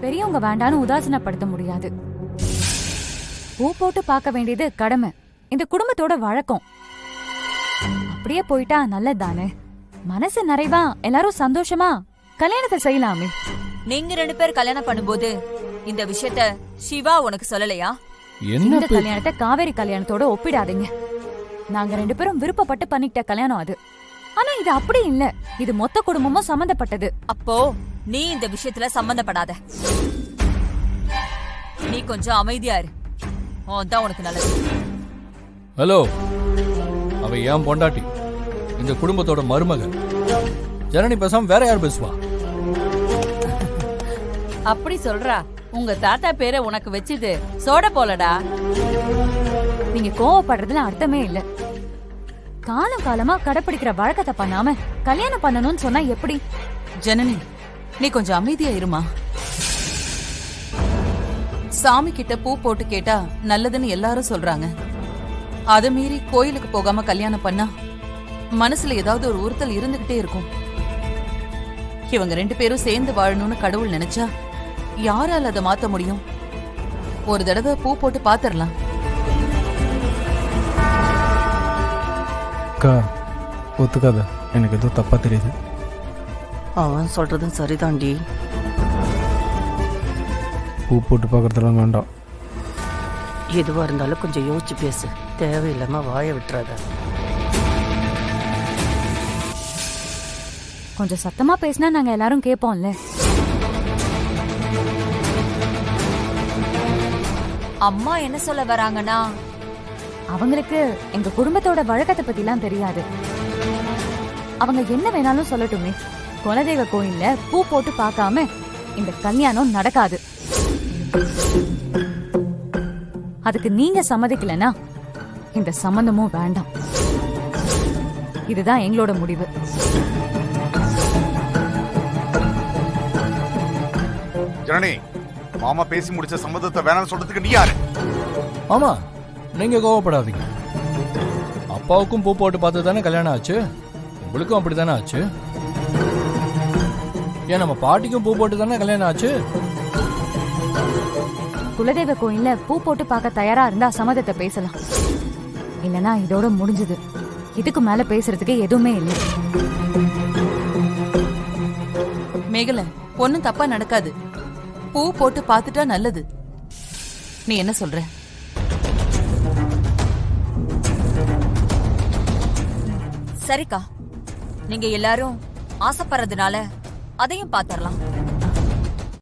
பெரியவங்க வேண்டான்னு உதாசீனப்படுத்த முடியாது. பூ போட்டு பார்க்க வேண்டியது கடமை, இந்த குடும்பத்தோட வழக்கம். அப்படியே போயிட்டா நல்லதானே, மனசு நிறைவா எல்லாரும் சந்தோஷமா கல்யாணத்தை செய்யலாமே. நீங்க 2 பேர் கல்யாணம் பண்ணும்போது இந்த விஷயத்த சிவா உனக்கு சொல்லலையா? இந்த கல்யாணத்தை காவேரி கல்யாணத்தோட ஒப்பிடாதீங்க. நாங்க 2 பேரும் விருப்பப்பட்டு பண்ணிக்கிட்ட கல்யாணம் அது. ஆனா இது அப்படி இல்ல, இது மொத்த குடும்பமும் சம்பந்தப்பட்டது. அப்போ நீ இந்த விஷயத்துல சம்பந்தப்படாத. நீ கொஞ்சம் அமைதியா இரு, அதான் உனக்கு நல்லது. ஹலோ, அவ ஏன் பொண்டாட்டி, இந்த குடும்பத்தோட மருமக. ஜனனி பேசாம வேற யார் பேசுவா? அப்படி சொல்றா? உங்க தாத்தா பேரை உனக்கு வச்சுது சோட போலடா. நீங்க கோவப்படுறதுல அர்த்தமே இல்ல. காலம் காலமா கடைப்பிடிக்கிற வழக்கத்தை பண்ணாம கல்யாணம் பண்ணணும்னு சொன்னா எப்படி? ஜனனி, நீ கொஞ்சம் அமைதியா இருமா. சாமி கிட்ட பூ போட்டு கேட்டா நல்லதுன்னு எல்லாரும் சொல்றாங்க. அத மீறி கோயிலுக்கு போகாம கல்யாணம் பண்ணா மனசுல ஏதாவது ஒரு உறுத்தல் இருந்துகிட்டே இருக்கும். இவங்க 2 பேரும் சேர்ந்து வாழணும்னு கடவுள் நினைச்சா யாரால அதை மாத்த முடியும்? ஒரு தடவை பூ போட்டு பாத்திரலாம். அக்கா ஒத்துக்காத, எனக்கு ஏதோ தப்பா தெரியுது. அவன் சொல்றதும் சரிதாண்டி. பூ போட்டு பார்க்கறதெல்லாம் வேண்டாம். எதுவா இருந்தாலும் கொஞ்சம் யோசிச்சு பேசு, தேவையில்லாம வாய விட்டுறாத. கொஞ்சம் சத்தமா பேசினா நாங்க எல்லாரும் கேட்போம்ல. அம்மா என்ன சொல்ல வராங்கன்னா, அவங்களுக்கு எங்க குடும்பத்தோட வழக்கத்தை பத்தி எல்லாம் தெரியாது. அவங்க என்ன வேணாலும் சொல்லட்டுமே. குலதெய்வ கோயில்ல பூ போட்டு பார்க்காம இந்த கல்யாணம் நடக்காது. அதுக்கு நீங்க சம்மதிக்கலனா இந்த சம்பந்தமும் வேண்டாம். இதுதான் எங்களோட முடிவு. ஜனனி, மாமா பேசி முடிச்ச சம்மதத்தை வேணாம்னு சொல்றதுக்கு நீ யாரு? ஆமா, நீங்க கோவப்படாதீங்க. அப்பாவுக்கும் பூ போட்டு பார்த்து தானே கல்யாணம் ஆச்சு, உங்களுக்கும் அப்படித்தானே ஆச்சு. ஏன் நம்ம பாட்டிக்கும் பூ போட்டு தானே கல்யாணம் ஆச்சு. குலதெய்வ கோயில்ல பூ போட்டு பார்க்க தயாரா இருந்தா சம்மதத்தை பேசலாம், இல்லனா இதோட முடிஞ்சது. இதுக்கு மேல பேசுறதுக்கு எதுவுமே இல்லை. மேகலை, ஒன்னும் தப்பா நடக்காது. பூ போட்டு பாத்துட்டா நல்லது. நீ என்ன சொல்ற? சரிக்கா, நீங்க எல்லாரும் ஆசைப்படுறதுனால அதையும் பாத்திரலாம்.